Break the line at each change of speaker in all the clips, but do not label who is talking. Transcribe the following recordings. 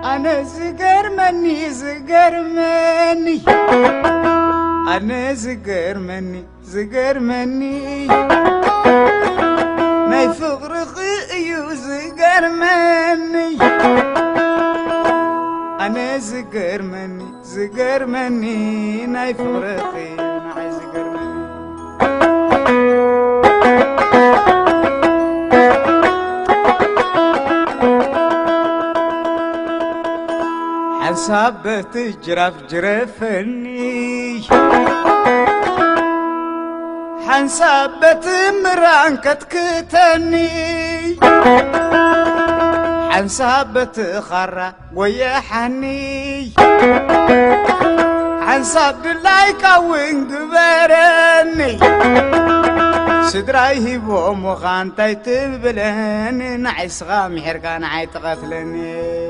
أنا زقرمني زقرمني أنا زقرمني زقرمني ما يفغرق زقرمني أنا زقرمني زقرمني ما يفغرق معي زقرمني حسابت جرف جرفني حنسابت مران كتكتني حنسابت خرا ويا حني حنساب لايك وينقبرني سدراي هبو مخانتي تبلني نعيس غامي حرقان عيت قتلني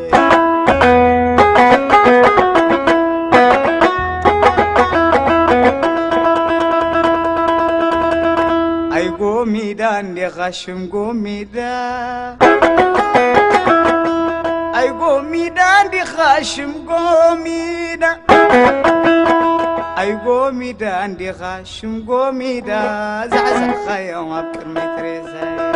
أي قوميدان دي غشم قوميدا أي قوميدان دي غشم قوميدا أي قوميدان دي غشم قوميدا زعزع خيوم أبكر متريزاي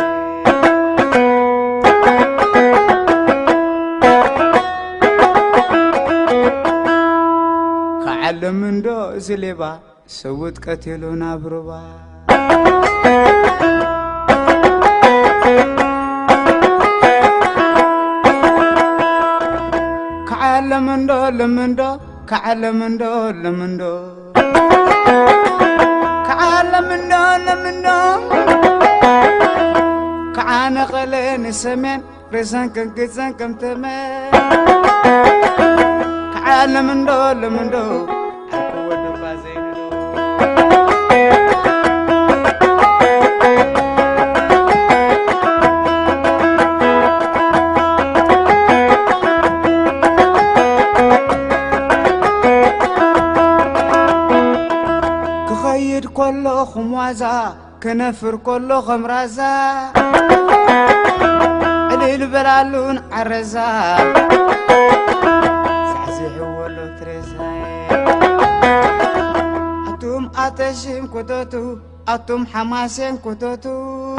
كعلم من دو زليبا سوت قتلونا بربا كعلمندو لمندو كعلمندو لمندو كعلمندو لمندو كعان قلين سمين رزان كم كزان كم تمين كعلمندو لمندو أكو بازين كله خموازا كنفر كله خمرازا عليل بلالون عرزا سعزي حولو ترزا أتوم أتشم كتوتو أتوم حماسين كتوتو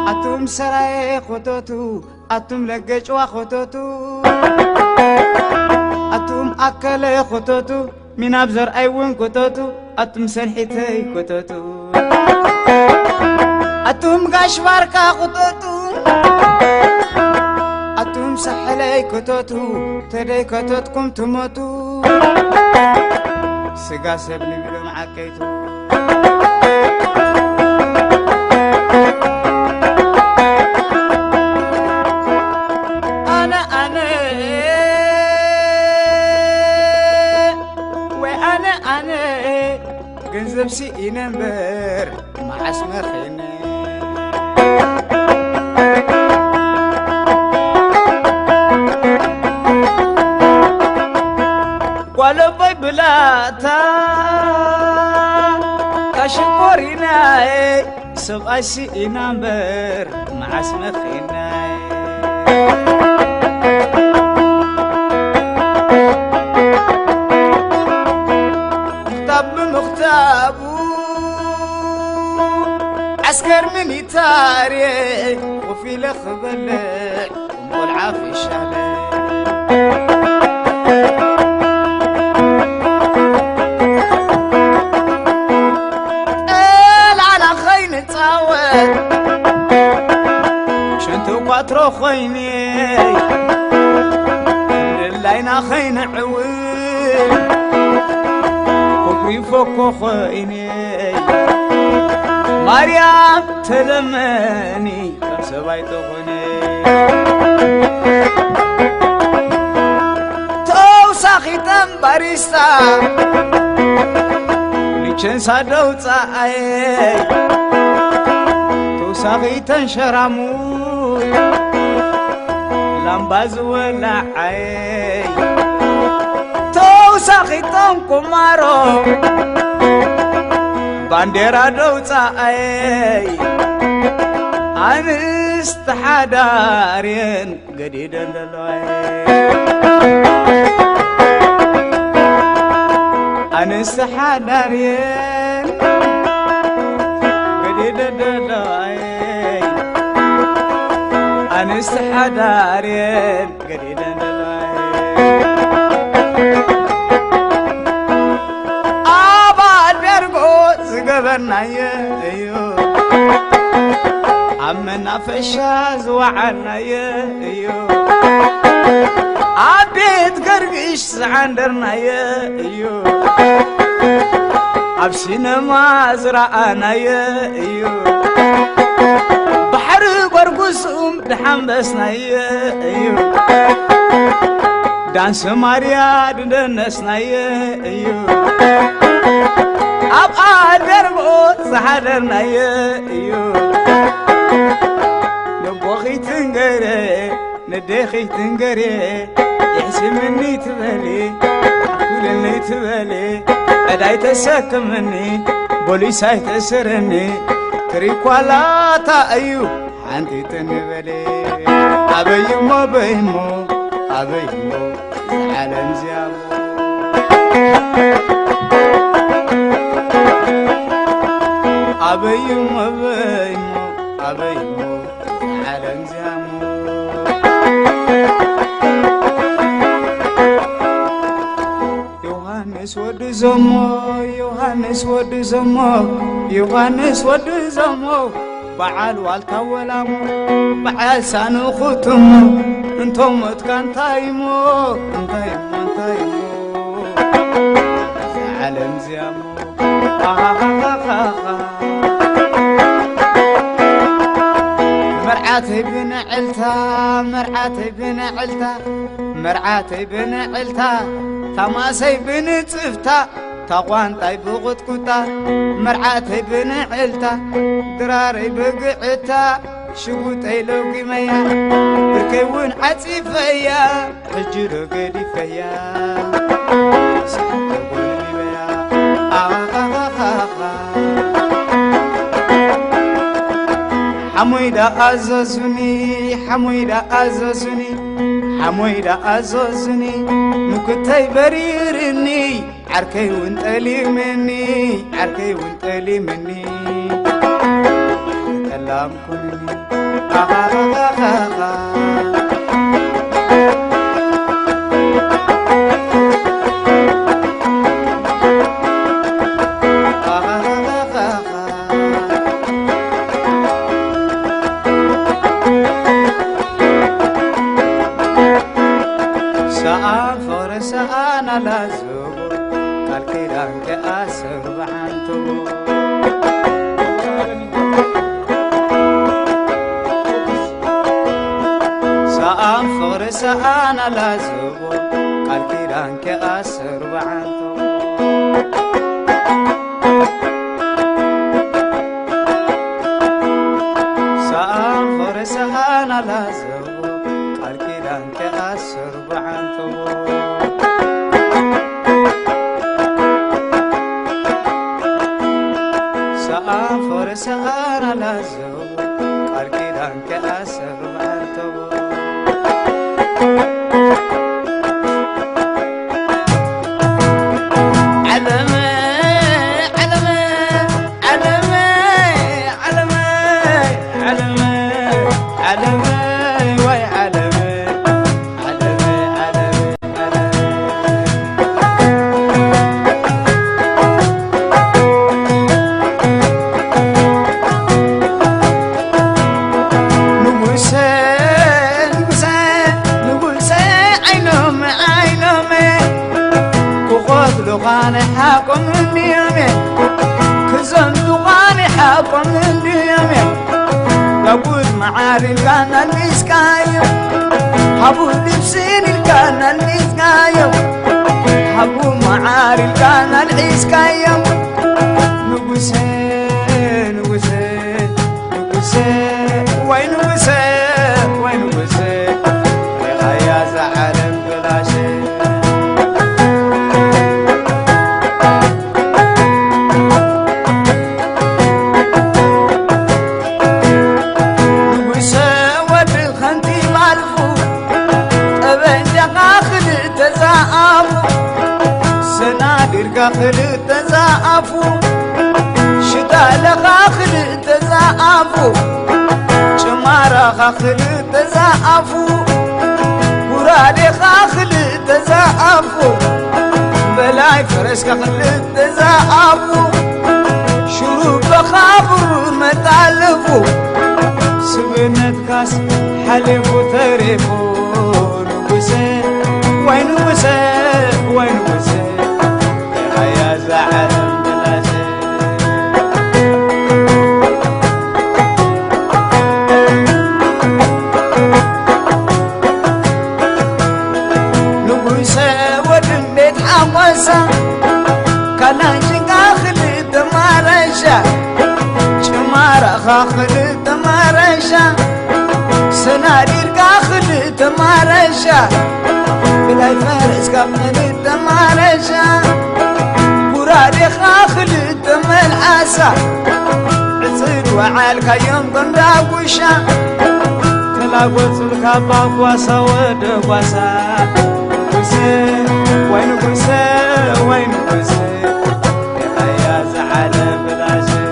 أتوم سراي كتوتو أتوم لقجوا كتوتو أتوم أكل كتوتو من أبزر أيون كتوتو أتوم سلحتي كتوتو أتوم قشباركا كتوتو أتوم سحلي كتوتو تدي كتوتكم تموتو سقا سبني بلو معاكيتو ገንዘብ ሲነበር ማስመኸነ ቋለበይ ብላታ ካሽቆሪናይ ሰብኣይ ሲነበር ማስመኸነ عسكر ميليتاري وفي الخبلة ومولعة في الشهلة قال على خين تصور شنتو قاترو خيني اللينا خين عويل وكري فوكو خيني مريم تلمني سباي تغني تو ساخي تنبريستا شنسا دوصاي توساخي تنشرامو لامباز ولعي توساخي تنكمارو بانديرا دوصاي أنست حدارين قديدا للوي أنست حدارين قديدا للوي أنست حدارين قديدا للوي أبا البرقو زقبرنا يو عمنا فشاز وعنا يو عبيت قرقش عندنا يو عبسنا ما زرعنا يو بحر قرقصهم دحمبسنا يو دانس ماريا دنسنا يو أبقى دربو سحرنا يو نبوخي تنقري نديخي تنقري يحسمني تبالي أقولني تبالي أدعي تساكمني بوليساي تسرني تريكوا لا تأيو عندي تنبالي أبيمو بيمو أبيمو زعلن زيابو أبيمو أبيمو أبيمو زعلن زيابو يوهانس ود زمو يوهانس ود زمو يوهانس ود زمو بعال والتولامو بعال سانو ختمو انتم متكن تايمو انتايمو زعلن زيامو مرعاتي بن علتا مرعاتي بن علتا مرعاتي بن علتا تماسي بن صفتا تقوانطاي بقطقطا مرعاتي بن علتا دراري بقعتا شبوطي لو قيميا بركيون عصيفيا حجرو قدي فيا سحب قلبي بيا حميدة أزوزني حميدة أزوزني حميدة أزوزني مكتاي بريرني عركي وانتلي مني عركي وانتلي مني كلام كلني أنا لازوب الكيران كأسر بعنتو سأم فرس أنا لازوب الكيران كأسر بعنتو سأم فرس أنا لازوب الكيران كأسر بعنتو فرس أنا لازو الكيران كأسر بعنتو علمي علمي علمي علمي علمي علمي وي علمي علمي علمي لغاني حاكم اليمين كزن لغاني حاكم اليمين لابد معاري كان المسكايو حبو لبسين كان المسكايو حبو معاري كان العسكايو خلق تزعفو شتا لغا خلق تزعفو شمارا خلق تزعفو ورادي خلق تزعفو بلاي فرس خلق تزعفو شروب خابر متعلفو سبنت كاس حلفو تريفو نوسي وين وسي وين وسي خاخل تمارشا سنادير كاخل تمارشا بلاي فارس كاخل تمارشا ورادي خاخل تملحسا عصير وعالك يوم قنداوشا تلاقوت الكابا قواسا ودقواسا قوسي وين قوسي وين قوسي يا زعلان بلاشي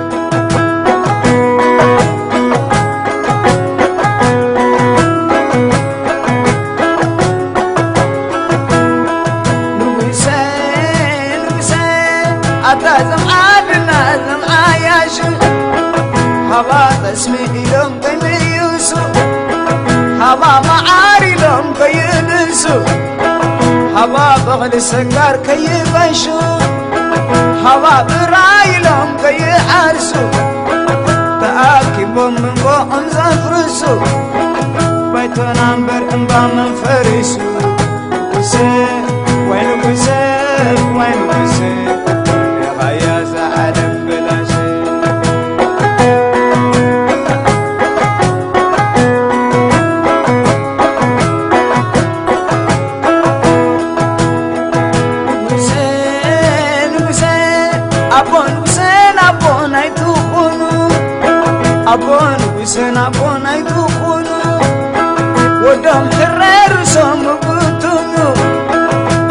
هوا اسمي لهم كيميوسو هوا معاري لهم كينسو هوا بغل السكر كيبشو هوا براي لهم كيعرسو تأكبهم من بوهم زفرسو بيتون عنبر انبا من فرسو وسي وين وسي وين وسي يا غيا زعلم بلا شي أبون وسنا أبون يدخلو ودم حرر سوم بطنو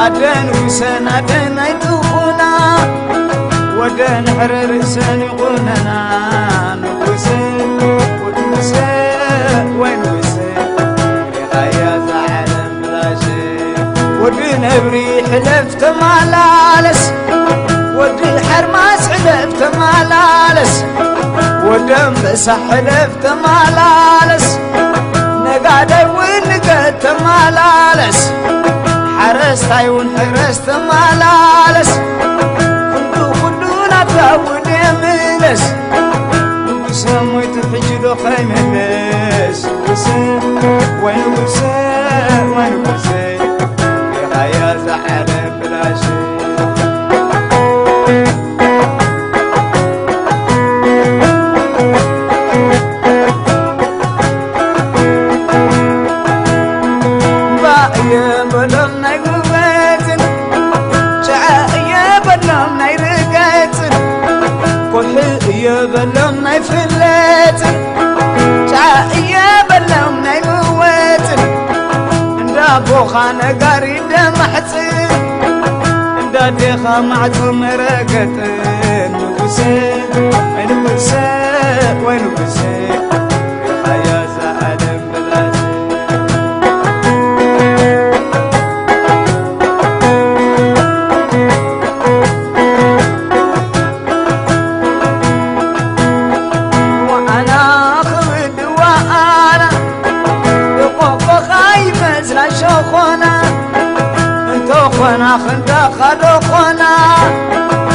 أدن وسنا أدن يدخلنا ودن حرر سن يغننا نوسن ودوسن وين وسن يا زعلان بلا شيء ودن أبري حلفت مالالس ودي حرماس حلفت مالالس ودم بسحلفت مالالس نقادي ونقدت مالالس حرست عيون حرست مالالس كنتو خدونا تاود يملس وسمويت حجلو خيم الناس وسم وين وسم وين وسم يا زعل بلا شي بلوم ناي فلاتن تعايا بلوم ناي مواتن اندا بوخا نقاري دم حسن اندا ديخا معتو مرقتن وسين وين وسين وين وسين يا زعلان بلاتن خنا خندا خدو خنا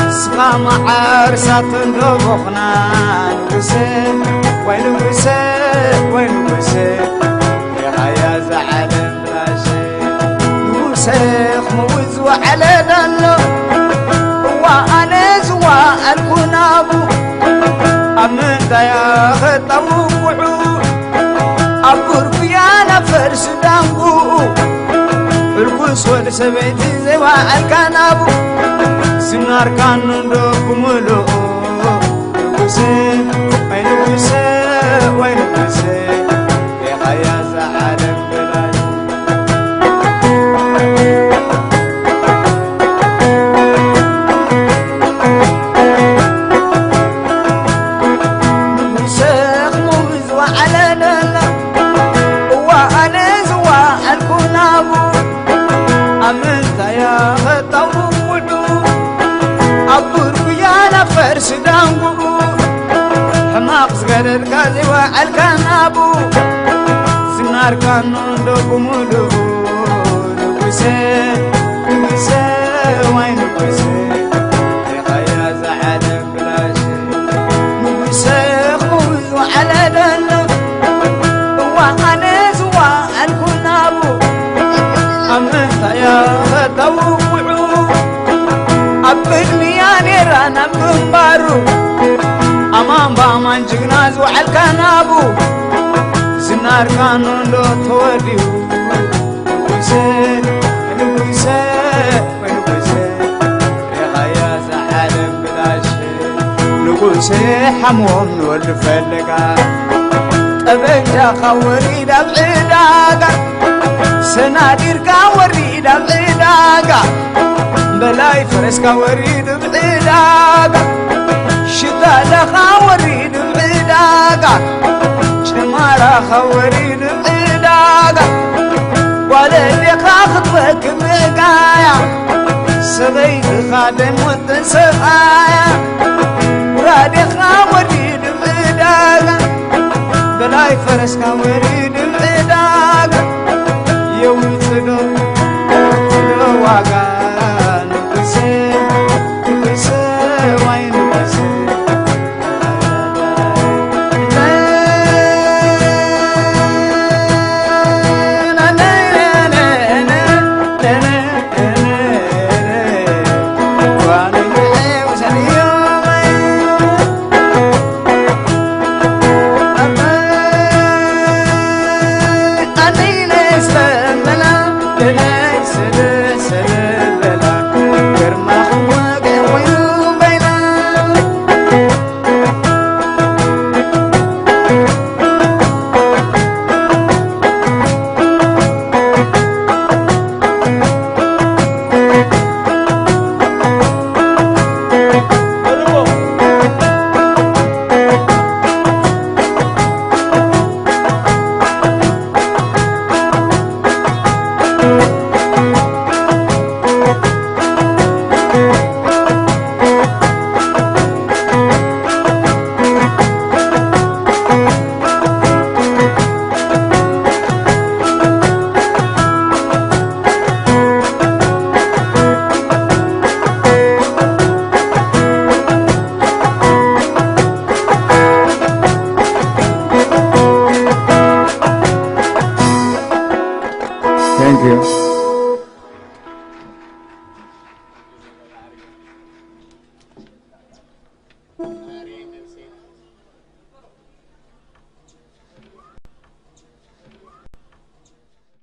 سقام عرسات ندوخنا وسين وين وسين وين وسين يا زعلان بلاشي وسيخ موز وعلى دلو وانا زوا الكون ابو أمنتا يا خطوعو أبور بيانا فرس دانقو القوس والسبيتي زوا الكنابو سنار كانو دوكو ملو القوسي وين القوسي وين القوسي يا غياز عالم بلاش نبوسيخ موز وعلى للا وأنا زوا الكنابو أمنتا يا خطوعو أبور بيانا فرس دانقو حماق صغير الكازي والكنابو سنار كانو دوكو مولو نبوسي نبوسي وين نبوسي يا غياز عالم بلاشي نبوسي خوز وعلى دلو وأنا زوا الكنابو أمنتا يا خطوعو أبني يا نيران أبنبارو أمام بامان جغناز وعالكنابو سنار كانون لو توديو نبوسي نبوسي ونبوسي يا غياز عالم بلاشي نبوسي حموم والفلقا أبنجا خوري دبعداقا سنادير كاوري دبعداقا بلاي فرس كاوري دبعداقا شتا لخاوري دبعداقا شمارا خوري دبعداقا ولا اللي خاخطبك مقايا سبيت خادم وتنسقايا